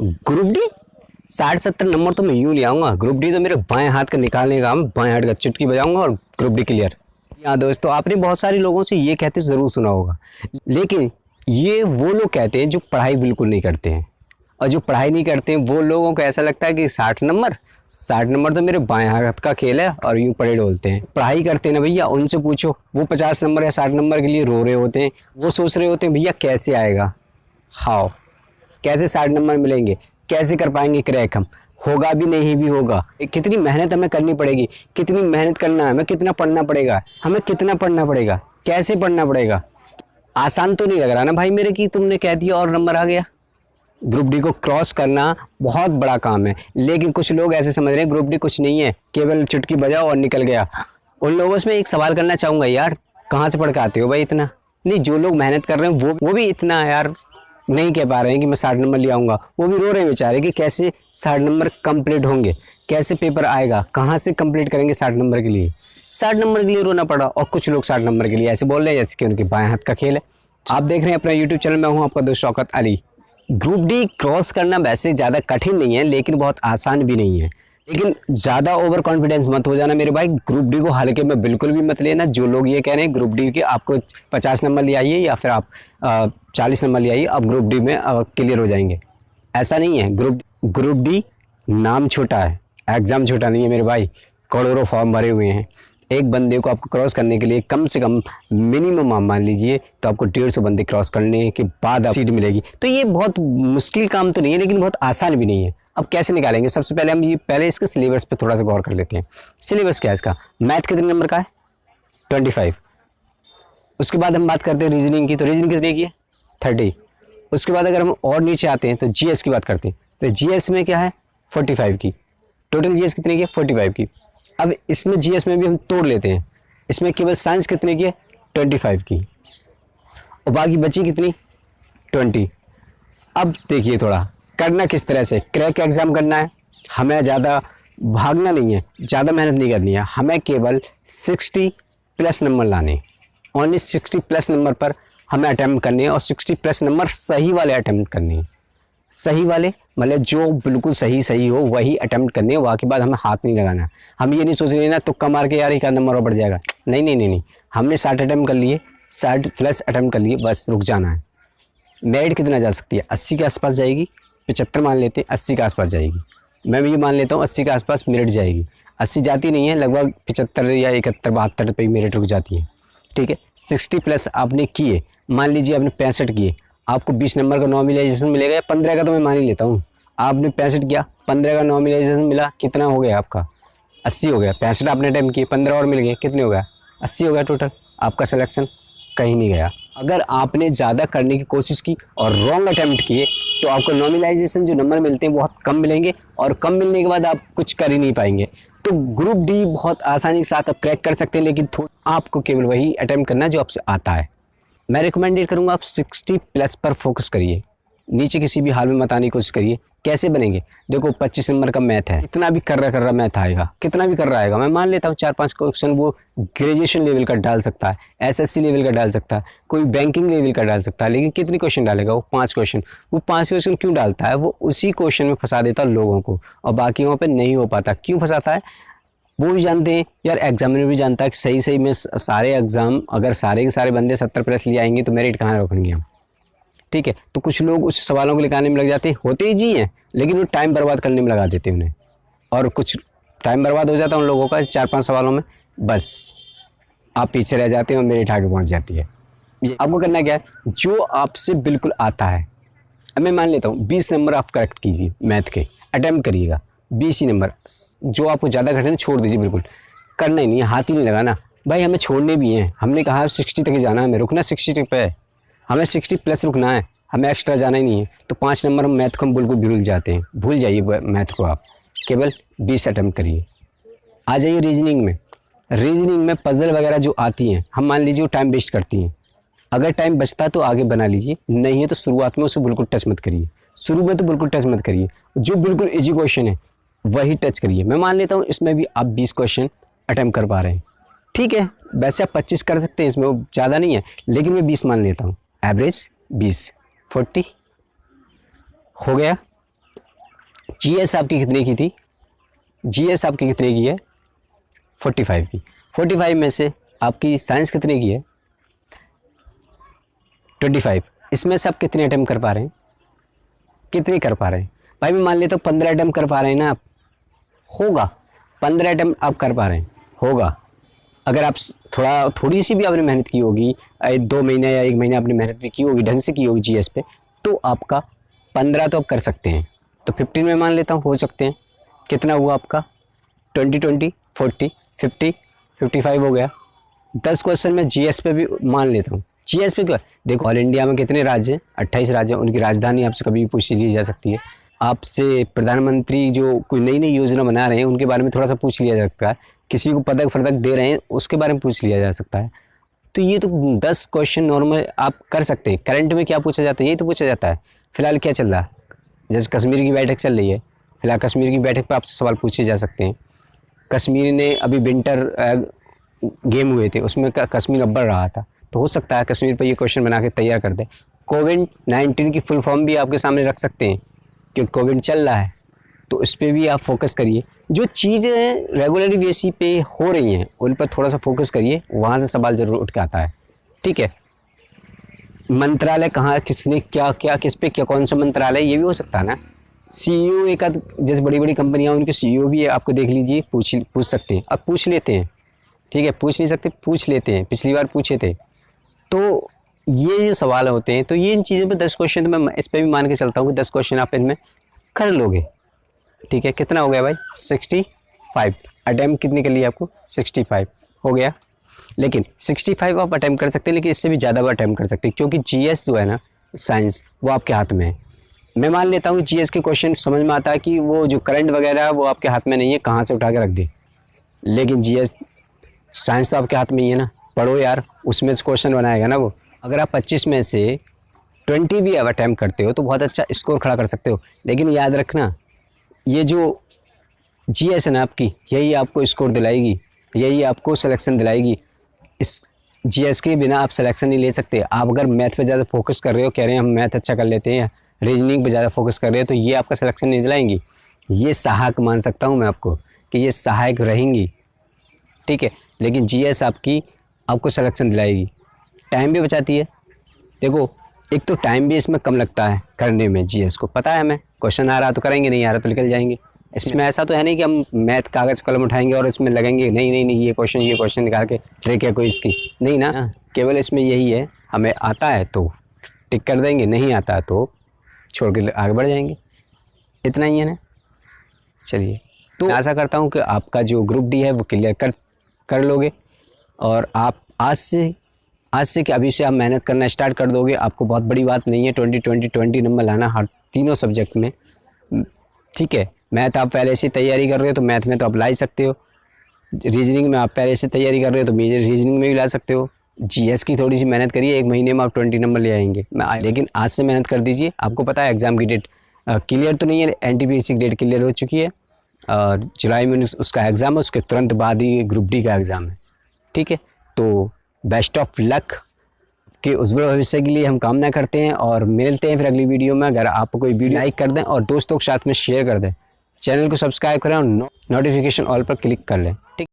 Group D 60-70 number तो मैं यूं ले आऊंगा। ग्रुप डी तो मेरे बाएं हाथ का निकालने का काम, बाएं हाथ का चुटकी बजाऊंगा और ग्रुप डी क्लियर। हाँ दोस्तों, आपने बहुत सारे लोगों से ये कहते जरूर सुना होगा, लेकिन ये वो लोग कहते हैं जो पढ़ाई बिल्कुल नहीं करते हैं। और जो पढ़ाई नहीं करते हैं वो लोगों को ऐसा लगता है कि 60 नंबर तो मेरे बाएं हाथ का खेल है और यूं पढ़े डोलते हैं। पढ़ाई करते हैं ना भैया, उनसे पूछो, वो 50 नंबर या 60 नंबर के लिए रो रहे होते हैं। वो सोच रहे होते हैं भैया कैसे आएगा, हाउ, कैसे 60 नंबर मिलेंगे, कैसे कर पाएंगे क्रैक हम, होगा भी नहीं भी होगा। कितनी मेहनत हमें करनी पड़ेगी, कितनी मेहनत करना है हमें, कितना पढ़ना पड़ेगा हमें, कितना पढ़ना पड़ेगा, कैसे पढ़ना पड़ेगा। आसान तो नहीं लग रहा ना भाई मेरे कि तुमने कह दिया और नंबर आ गया। ग्रुप डी को क्रॉस करना बहुत बड़ा काम है, लेकिन कुछ लोग ऐसे समझ रहे हैं ग्रुप डी कुछ नहीं है, केवल चुटकी बजाओ और निकल गया। उन लोगों से मैं एक सवाल करना चाहूँगा, यार कहाँ से पढ़ के आते हो भाई इतना। नहीं, जो लोग मेहनत कर रहे हैं वो भी इतना यार नहीं कह पा रहे हैं कि मैं 60 नंबर ले आऊँगा। वो भी रो रहे हैं बेचारे कि कैसे 60 नंबर कंप्लीट होंगे, कैसे पेपर आएगा, कहाँ से कंप्लीट करेंगे 60 नंबर के लिए। 60 नंबर के लिए रोना पड़ा। और कुछ लोग 60 नंबर के लिए ऐसे बोल रहे हैं जैसे कि उनके बाएं हाथ का खेल है। आप देख रहे हैं अपना यूट्यूब चैनल, मैं हूँ आपका दोस्त Shaukat Ali. Group D cross करना वैसे ज़्यादा कठिन नहीं है, लेकिन बहुत आसान भी नहीं है। लेकिन ज़्यादा ओवर कॉन्फिडेंस मत हो जाना मेरे भाई। ग्रुप डी को हल्के में बिल्कुल भी मत लेना। जो लोग ये कह रहे हैं ग्रुप डी के आपको 50 नंबर ले आइए या फिर आप 40 नंबर ले आइए, आप ग्रुप डी में क्लियर हो जाएंगे, ऐसा नहीं है। ग्रुप डी नाम छोटा है, एग्ज़ाम छोटा नहीं है मेरे भाई। करोड़ों फॉर्म भरे हुए हैं। एक बंदे को आपको क्रॉस करने के लिए कम से कम मिनिमम आप मान लीजिए तो आपको 150 बंदे क्रॉस करने के बाद सीट मिलेगी। तो ये बहुत मुश्किल काम तो नहीं है, लेकिन बहुत आसान भी नहीं है। अब कैसे निकालेंगे, सबसे पहले हम पहले इसके सिलेबस पे थोड़ा सा गौर कर लेते हैं। सिलेबस क्या है इसका। मैथ कितने नंबर का है, 25। उसके बाद हम बात करते हैं रीजनिंग की, तो रीजनिंग कितने की है, 30। उसके बाद अगर हम और नीचे आते हैं तो जीएस की बात करते हैं, तो जीएस में क्या है, 45 की। टोटल जीएस कितने की है, 45 की। अब इसमें जीएस में भी हम तोड़ लेते हैं, इसमें केवल साइंस कितने की है, 25 की, और बाकी बची कितनी, 20। अब देखिए थोड़ा करना किस तरह से, क्रैक एग्जाम करना है, हमें ज़्यादा भागना नहीं है, ज़्यादा मेहनत नहीं करनी है, हमें केवल 60 प्लस नंबर लाने, ओनली 60 प्लस नंबर पर हमें अटैम्प्ट करनी है। और 60 प्लस नंबर सही वाले अटैम्प्ट करने हैं। सही वाले मतलब जो बिल्कुल सही हो वही अटैम्प्ट करने हैं। वहाँ के बाद हमें हाथ नहीं लगाना। हम ये नहीं सोच रहे ना तुक्का मार के यार एक नंबर और बढ़ जाएगा, नहीं, हमने 60 अटैम्प्ट कर लिए, 60 प्लस अटैम्प्ट कर लिए, बस रुक जाना है। मेरिट कितना जा सकती है, 80 के आसपास जाएगी, 75 मान लेते हैं, 80 के आसपास जाएगी। मैं भी ये मान लेता हूँ 80 के आसपास मेरिट जाएगी। 80 जाती नहीं है, लगभग 75 या 71-72 पे मेरिट रुक जाती है। ठीक है, 60 प्लस आपने किए, मान लीजिए आपने 65 किए, आपको 20 नंबर का नॉमिलाइजेशन मिलेगा, या 15 का तो मैं मान ही लेता हूँ। आपने 65 किया, 15 का नॉमिलाइजेशन मिला, कितना हो गया आपका, 80 हो गया। 65 आपने अटैम्प्ट किए, 15 और मिल गए, कितने हो गया, 80 हो गया टोटल। आपका सिलेक्शन कहीं नहीं गया। अगर आपने ज़्यादा करने की कोशिश की और रॉन्ग अटैम्प्ट किए तो आपको नॉमिलाइजेशन जो नंबर मिलते हैं बहुत कम मिलेंगे, और कम मिलने के बाद आप कुछ कर ही नहीं पाएंगे। तो ग्रुप डी बहुत आसानी के साथ आप क्रैक कर सकते हैं, लेकिन आपको केवल वही अटैम्प्ट करना है जो आपसे आता है। मैं रिकमेंडेड करूँगा आप 60 प्लस पर फोकस करिए, नीचे किसी भी हाल में मत आने की कोशिश करिए। कैसे बनेंगे, देखो 25 नंबर का मैथ है, कितना भी कर रहा मैथ आएगा, कितना भी कर रहा आएगा। मैं मान लेता हूँ 4-5 क्वेश्चन वो ग्रेजुएशन लेवल का डाल सकता है, एसएससी लेवल का डाल सकता है, कोई बैंकिंग लेवल का डाल सकता है, लेकिन कितनी क्वेश्चन डालेगा वो, 5 क्वेश्चन। वो 5 क्वेश्चन क्यों डालता है, वो उसी क्वेश्चन में फंसा देता है लोगों को, और बाकियों पर नहीं हो पाता। क्यों फंसाता है वो भी जानते हैं यार, एग्जामिनर भी जानता है कि सही में सारे एग्जाम अगर सारे के सारे बंदे 70 प्लस ले आएंगे तो मेरिट कहाँ रखेंगे हम। ठीक है, तो कुछ लोग उस सवालों को लिखाने में लग जाते हैं, होते ही जी हैं, लेकिन वो टाइम बर्बाद करने में लगा देते हैं उन्हें, और कुछ टाइम बर्बाद हो जाता है उन लोगों का 4-5 सवालों में, बस आप पीछे रह जाते हैं और मेरिट आगे पहुँच जाती है। ये आपको करना क्या है, जो आपसे बिल्कुल आता है। अब मैं मान लेता हूँ 20 नंबर आप करेक्ट कीजिए, मैथ के अटैम्प्ट करिएगा, 20 ही नंबर। जो आपको ज़्यादा कठिन छोड़ दीजिए, बिल्कुल करना ही नहीं है, हाथ ही नहीं लगाना भाई। हमें छोड़ने भी हैं, हमने कहा 60 तक ही जाना है, हमें रुकना 60 तक पे है, हमें 60 प्लस रुकना है, हमें एक्स्ट्रा जाना ही नहीं है। तो 5 नंबर हम मैथ को हम बिल्कुल भूल जाते हैं, भूल जाइए मैथ को, आप केवल 20 अटैम्प्ट करिए। आ जाइए रीजनिंग में। रीजनिंग में पजल वगैरह जो आती हैं, हम मान लीजिए वो टाइम वेस्ट करती हैं। अगर टाइम बचता तो आगे बना लीजिए, नहीं है तो शुरुआत में उसे बिल्कुल टच मत करिए, शुरू में तो बिल्कुल टच मत करिए। जो बिल्कुल इजी क्वेश्चन है वही टच करिए। मैं मान लेता हूँ इसमें भी आप 20 क्वेश्चन अटैम्प्ट कर पा रहे हैं, ठीक है। वैसे आप 25 कर सकते हैं, इसमें वो ज़्यादा नहीं है, लेकिन मैं 20 मान लेता हूँ। एवरेज 20, 40 हो गया। जीएस आपकी कितने की थी? जीएस आपकी कितने की है? 45 की। 45 में से आपकी साइंस कितने की है? 25। इसमें से आप कितने अटेम्प्ट कर पा रहे हैं? कितने कर पा रहे हैं? भाई मैं मान लेता हूँ 15 अटेम्प्ट कर पा रहे हैं ना आप? होगा। 15 अटेम्प्ट आप कर पा रहे हैं, होगा। अगर आप थोड़ी सी भी आपने मेहनत की होगी, 2 महीने या 1 महीने आपने मेहनत भी की होगी, ढंग से की होगी जीएस पे, तो आपका 15 तो आप कर सकते हैं। तो 15 में मान लेता हूँ हो सकते हैं। कितना हुआ आपका? 20 20 40 50 55 हो गया। 10 क्वेश्चन में जीएस पे भी मान लेता हूँ। जीएस पे क्या देखो, ऑल इंडिया में कितने राज्य हैं? 28 राज्य हैं। उनकी राजधानी आपसे कभी भी पूछ ली जा सकती है। आपसे प्रधानमंत्री जो कोई नई नई योजना बना रहे हैं उनके बारे में थोड़ा सा पूछ लिया जा सकता है। किसी को पदक फदक दे रहे हैं उसके बारे में पूछ लिया जा सकता है। तो ये तो 10 क्वेश्चन नॉर्मल आप कर सकते हैं। करंट में क्या पूछा जाता है? यही तो पूछा जाता है। फिलहाल क्या चल रहा है? जैसे कश्मीर की बैठक चल रही है, फिलहाल कश्मीर की बैठक पर आपसे सवाल पूछे जा सकते हैं। कश्मीर ने अभी विंटर गेम हुए थे, उसमें कश्मीर अव्वल रहा था, तो हो सकता है कश्मीर पर ये क्वेश्चन बना के तैयार कर दे। कोविड-19 की फुल फॉर्म भी आपके सामने रख सकते हैं, क्योंकि कोविड चल रहा है, तो इस पर भी आप फोकस करिए। जो चीज़ें रेगुलर बेसिस पे हो रही हैं उन पर थोड़ा सा फोकस करिए, वहाँ से सवाल जरूर उठ के आता है। ठीक है, मंत्रालय कहाँ, किसने क्या क्या, किस पे क्या, कौन सा मंत्रालय, ये भी हो सकता है ना। सीईओ एक आध, जैसे बड़ी बड़ी कंपनियां उनके सीईओ भी है, आपको देख लीजिए, पूछ सकते हैं। अब पूछ लेते हैं, ठीक है, पूछ नहीं सकते पूछ लेते हैं, पिछली बार पूछे थे। तो ये जो सवाल होते हैं, तो ये इन चीज़ों पे 10 क्वेश्चन, तो मैं इस पर भी मान के चलता हूँ कि 10 क्वेश्चन आप इनमें कर लोगे। ठीक है, कितना हो गया भाई? 65 अटैम्प्ट कितने कर लिए आपको? 65 हो गया। लेकिन 65 आप अटैम्प्ट कर सकते हैं, लेकिन इससे भी ज़्यादा भी अटैम्प्ट कर सकते हैं, क्योंकि जीएस जो है ना, साइंस, वो आपके हाथ में है। मैं मान लेता हूँ कि जीएस के क्वेश्चन समझ में आता है कि वो जो करंट वगैरह है वो आपके हाथ में नहीं है, कहाँ से उठा के रख दे। लेकिन जीएस साइंस तो आपके हाथ में ही है ना, पढ़ो यार, उसमें से क्वेश्चन बनाएगा ना वो। अगर आप 25 में से 20 भी अब अटैम्प्ट करते हो तो बहुत अच्छा स्कोर खड़ा कर सकते हो। लेकिन याद रखना, ये जो जीएस है ना आपकी, यही आपको स्कोर दिलाएगी, यही आपको सिलेक्शन दिलाएगी। इस जीएस के बिना आप सिलेक्शन नहीं ले सकते। आप अगर मैथ पे ज़्यादा फोकस कर रहे हो, कह रहे हैं हम मैथ अच्छा कर लेते हैं, रीजनिंग पे ज़्यादा फोकस कर रहे हो, तो ये आपका सिलेक्शन नहीं दिलाएंगी। ये सहायक मान सकता हूँ मैं आपको कि ये सहायक रहेंगी, ठीक है। लेकिन जीएस आपको सिलेक्शन दिलाएगी, टाइम भी बचाती है। देखो, एक तो टाइम भी इसमें कम लगता है करने में, जीएस को पता है हमें, क्वेश्चन आ रहा तो करेंगे, नहीं आ रहा तो निकल जाएंगे। इसमें ऐसा तो है नहीं कि हम मैथ कागज़ कलम उठाएंगे और इसमें लगेंगे, नहीं नहीं नहीं ये क्वेश्चन निकाल के ट्रिक है कोई इसकी, नहीं ना। केवल इसमें यही है, हमें आता है तो टिक कर देंगे, नहीं आता है तो छोड़ के आगे बढ़ जाएंगे, इतना ही है ना। चलिए, तो आशा करता हूँ कि आपका जो ग्रुप डी है वो क्लियर कर लोगे, और आप आज से कि अभी से आप मेहनत करना स्टार्ट कर दोगे। आपको बहुत बड़ी बात नहीं है 20 नंबर लाना हर तीनों सब्जेक्ट में, ठीक है। मैथ आप पहले से तैयारी कर रहे हो तो मैथ में तो आप ला ही सकते हो। रीजनिंग में आप पहले से तैयारी कर रहे हो तो मेजर रीजनिंग में भी ला सकते हो। जीएस की थोड़ी सी मेहनत करिए, 1 महीने में आप 20 नंबर ले आएंगे। लेकिन आज से मेहनत कर दीजिए। आपको पता है एग्ज़ाम की डेट क्लियर तो नहीं है, एनटीपीसी की डेट क्लियर हो चुकी है और जुलाई में उसका एग्ज़ाम है, उसके तुरंत बाद ही ग्रुप डी का एग्ज़ाम है, ठीक है। तो बेस्ट ऑफ लक के उज्ज्वल भविष्य के लिए हम कामना करते हैं, और मिलते हैं फिर अगली वीडियो में। अगर आपको कोई वीडियो लाइक कर दें और दोस्तों के साथ में शेयर कर दें, चैनल को सब्सक्राइब करें और नोटिफिकेशन ऑल पर क्लिक कर लें।